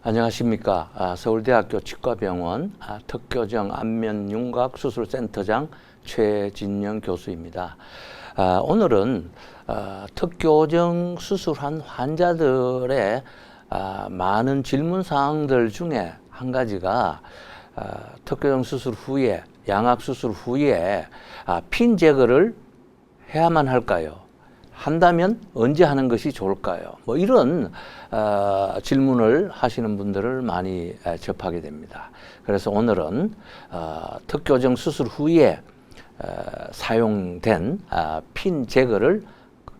안녕하십니까. 서울대학교 치과병원 특교정 안면윤곽수술센터장 최진영 교수입니다. 오늘은 특교정 수술한 환자들의 많은 질문 사항들 중에 한 가지가 특교정 수술 후에, 양악 수술 후에 핀 제거를 해야만 할까요? 한다면 언제 하는 것이 좋을까요? 뭐 이런 질문을 하시는 분들을 많이 접하게 됩니다. 그래서 오늘은 특교정 수술 후에 사용된 핀 제거를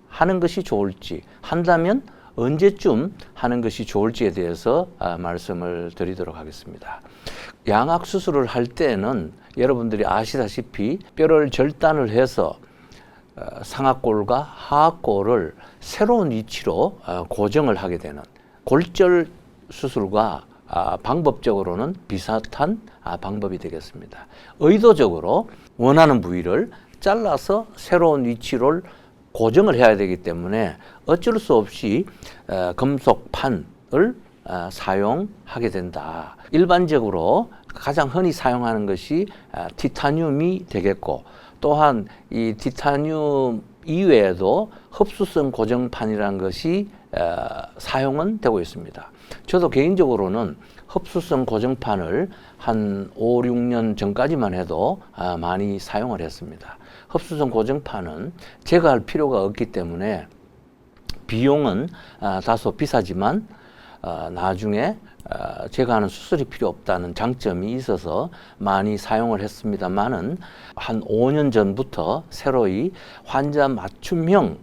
하는 것이 좋을지, 한다면 언제쯤 하는 것이 좋을지에 대해서 말씀을 드리도록 하겠습니다. 양악 수술을 할 때는 여러분들이 아시다시피 뼈를 절단을 해서 상악골과 하악골을 새로운 위치로 고정을 하게 되는 골절 수술과 방법적으로는 비슷한 방법이 되겠습니다. 의도적으로 원하는 부위를 잘라서 새로운 위치로 고정을 해야 되기 때문에 어쩔 수 없이 금속판을 사용하게 된다. 일반적으로 가장 흔히 사용하는 것이 티타늄이 되겠고, 또한 이 티타늄 이외에도 흡수성 고정판이라는 것이 사용은 되고 있습니다. 저도 개인적으로는 흡수성 고정판을 한 5, 6년 전까지만 해도 많이 사용을 했습니다. 흡수성 고정판은 제거할 필요가 없기 때문에 비용은 다소 비싸지만 나중에 제거하는 수술이 필요 없다는 장점이 있어서 많이 사용을 했습니다만은 한 5년 전부터 새로이 환자 맞춤형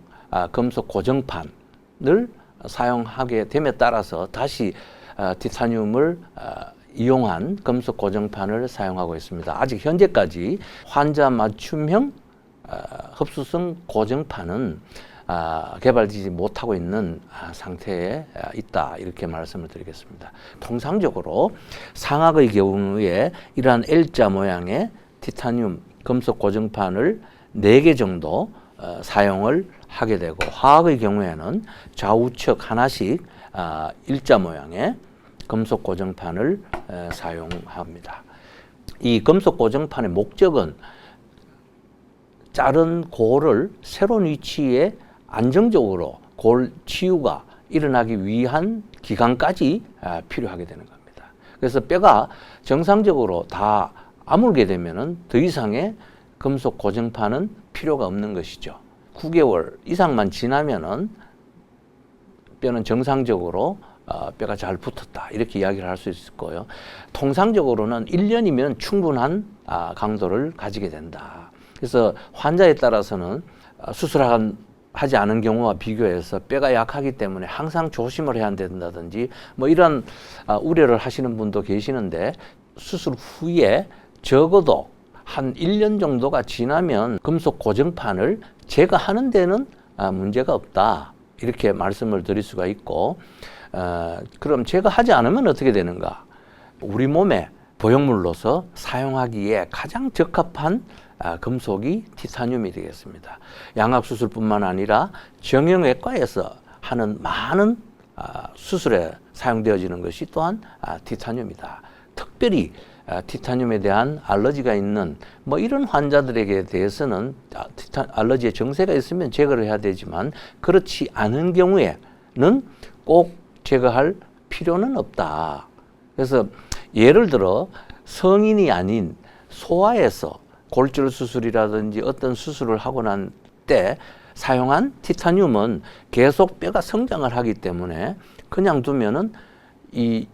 금속 고정판을 사용하게 됨에 따라서 다시 티타늄을 이용한 금속 고정판을 사용하고 있습니다. 아직 현재까지 환자 맞춤형 흡수성 고정판은 개발되지 못하고 있는 상태에 있다, 이렇게 말씀을 드리겠습니다. 통상적으로 상악의 경우에 이러한 L자 모양의 티타늄 금속 고정판을 4개 정도 사용을 하게 되고, 하악의 경우에는 좌우측 하나씩 일자 모양의 금속 고정판을 사용합니다. 이 금속 고정판의 목적은 자른 골을 새로운 위치에 안정적으로 골 치유가 일어나기 위한 기간까지 필요하게 되는 겁니다. 그래서 뼈가 정상적으로 다 아물게 되면은 더 이상의 금속 고정판은 필요가 없는 것이죠. 9개월 이상만 지나면은 뼈는 정상적으로 뼈가 잘 붙었다, 이렇게 이야기를 할 수 있을 거예요. 통상적으로는 1년이면 충분한 강도를 가지게 된다. 그래서 환자에 따라서는 수술하지 않은 경우와 비교해서 뼈가 약하기 때문에 항상 조심을 해야 된다든지 뭐 이런 우려를 하시는 분도 계시는데, 수술 후에 적어도 한 1년 정도가 지나면 금속 고정판을 제거하는 데는 문제가 없다, 이렇게 말씀을 드릴 수가 있고, 그럼 제거하지 않으면 어떻게 되는가? 우리 몸에 보형물로서 사용하기에 가장 적합한 금속이 티타늄이 되겠습니다. 양악수술뿐만 아니라 정형외과에서 하는 많은 수술에 사용되어지는 것이 또한 티타늄이다. 특별히 티타늄에 대한 알러지가 있는 뭐 이런 환자들에게 대해서는 알러지의 증세가 있으면 제거를 해야 되지만, 그렇지 않은 경우에는 꼭 제거할 필요는 없다. 그래서 예를 들어 성인이 아닌 소아에서 골절 수술이라든지 어떤 수술을 하고 난 때 사용한 티타늄은 계속 뼈가 성장을 하기 때문에 그냥 두면은 이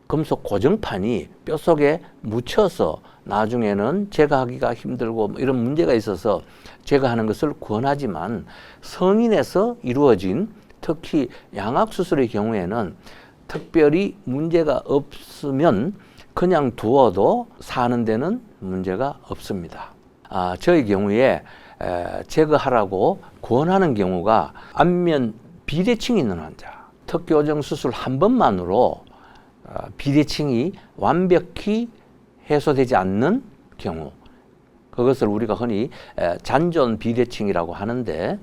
금속 고정판이 뼈 속에 묻혀서 나중에는 제거하기가 힘들고 뭐 이런 문제가 있어서 제거하는 것을 권하지만, 성인에서 이루어진 특히 양악 수술의 경우에는 특별히 문제가 없으면 그냥 두어도 사는 데는 문제가 없습니다. 저의 경우에 제거하라고 권하는 경우가 안면 비대칭이 있는 환자, 특교정 수술 한 번만으로 비대칭이 완벽히 해소되지 않는 경우, 그것을 우리가 흔히 잔존 비대칭이라고 하는데,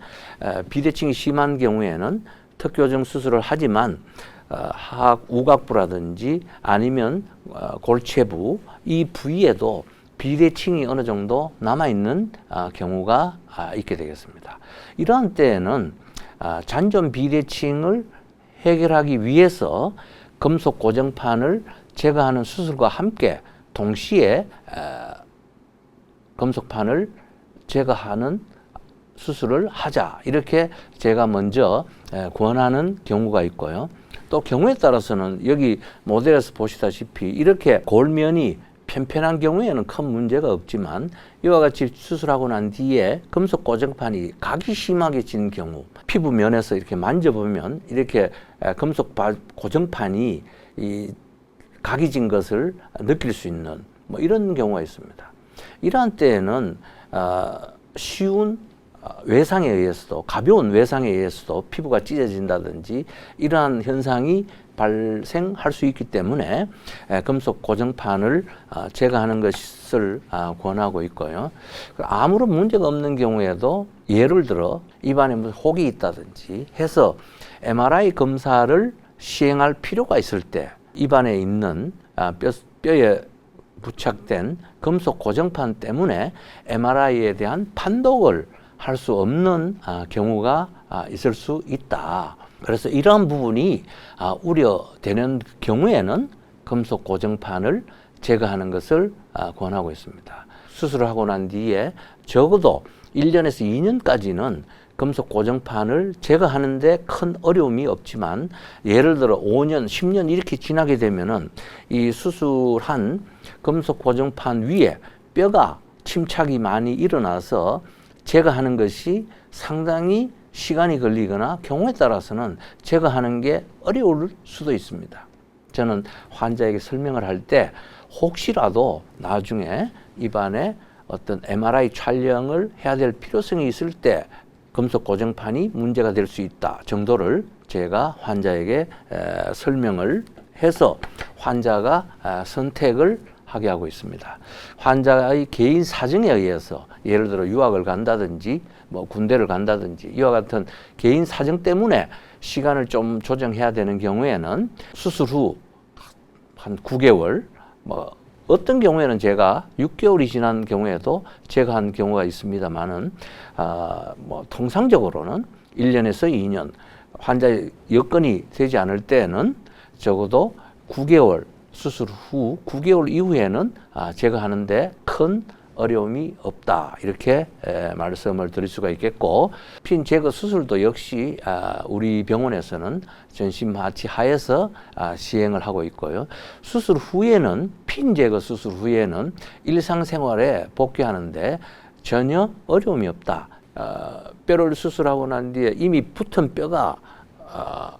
비대칭이 심한 경우에는 특교정 수술을 하지만 하악 우각부라든지 아니면 골체부 이 부위에도 비대칭이 어느 정도 남아있는 경우가 있게 되겠습니다. 이러한 때에는 잔존 비대칭을 해결하기 위해서 금속 고정판을 제거하는 수술과 함께 동시에 금속판을 제거하는 수술을 하자, 이렇게 제가 먼저 권하는 경우가 있고요. 또 경우에 따라서는 여기 모델에서 보시다시피 이렇게 골면이 편편한 경우에는 큰 문제가 없지만 이와 같이 수술하고 난 뒤에 금속 고정판이 각이 심하게 진 경우, 피부 면에서 이렇게 만져보면 이렇게 금속 고정판이 이 각이 진 것을 느낄 수 있는 뭐 이런 경우가 있습니다. 이러한 때에는 쉬운 외상에 의해서도, 가벼운 외상에 의해서도 피부가 찢어진다든지 이러한 현상이 발생할 수 있기 때문에 금속 고정판을 제거하는 것을 권하고 있고요. 아무런 문제가 없는 경우에도 예를 들어 입안에 무슨 혹이 있다든지 해서 MRI 검사를 시행할 필요가 있을 때 입안에 있는 뼈에 부착된 금속 고정판 때문에 MRI에 대한 판독을 할 수 없는 경우가 있을 수 있다. 그래서 이러한 부분이 우려되는 경우에는 금속 고정판을 제거하는 것을 권하고 있습니다. 수술을 하고 난 뒤에 적어도 1년에서 2년까지는 금속 고정판을 제거하는데 큰 어려움이 없지만 예를 들어 5년, 10년 이렇게 지나게 되면은 이 수술한 금속 고정판 위에 뼈가 침착이 많이 일어나서 제거하는 것이 상당히 시간이 걸리거나 경우에 따라서는 제거하는 게 어려울 수도 있습니다. 저는 환자에게 설명을 할 때 혹시라도 나중에 입안에 어떤 MRI 촬영을 해야 될 필요성이 있을 때 금속 고정판이 문제가 될 수 있다 정도를 제가 환자에게 설명을 해서 환자가 선택을 하게 하고 있습니다. 환자의 개인 사정에 의해서 예를 들어 유학을 간다든지 뭐 군대를 간다든지 이와 같은 개인 사정 때문에 시간을 좀 조정해야 되는 경우에는 수술 후 한 9개월, 뭐 어떤 경우에는 제가 6개월이 지난 경우에도 제거한 경우가 있습니다만은 뭐 통상적으로는 1년에서 2년, 환자의 여건이 되지 않을 때는 적어도 9개월 수술 후 9개월 이후에는 제거하는데 큰 어려움이 없다, 이렇게 말씀을 드릴 수가 있겠고, 핀 제거 수술도 역시 우리 병원에서는 전신 마취 하에서 시행을 하고 있고요. 수술 후에는, 핀 제거 수술 후에는 일상생활에 복귀하는데 전혀 어려움이 없다. 뼈를 수술하고 난 뒤에 이미 붙은 뼈가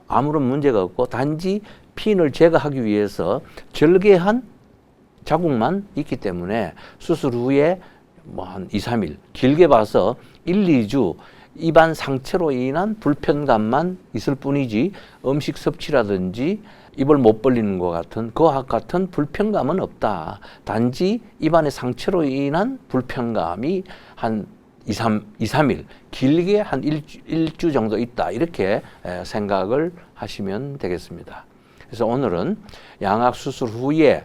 아무런 문제가 없고 단지 핀을 제거하기 위해서 절개한 자국만 있기 때문에 수술 후에 뭐 한 2, 3일, 길게 봐서 1, 2주 입안 상처로 인한 불편감만 있을 뿐이지 음식 섭취라든지 입을 못 벌리는 것 같은 그와 같은 불편감은 없다. 단지 입안의 상처로 인한 불편감이 한 2, 3일, 길게 한 1주 정도 있다. 이렇게 생각을 하시면 되겠습니다. 그래서 오늘은 양악 수술 후에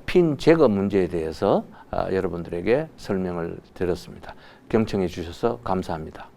핀 제거 문제에 대해서 여러분들에게 설명을 드렸습니다. 경청해 주셔서 감사합니다.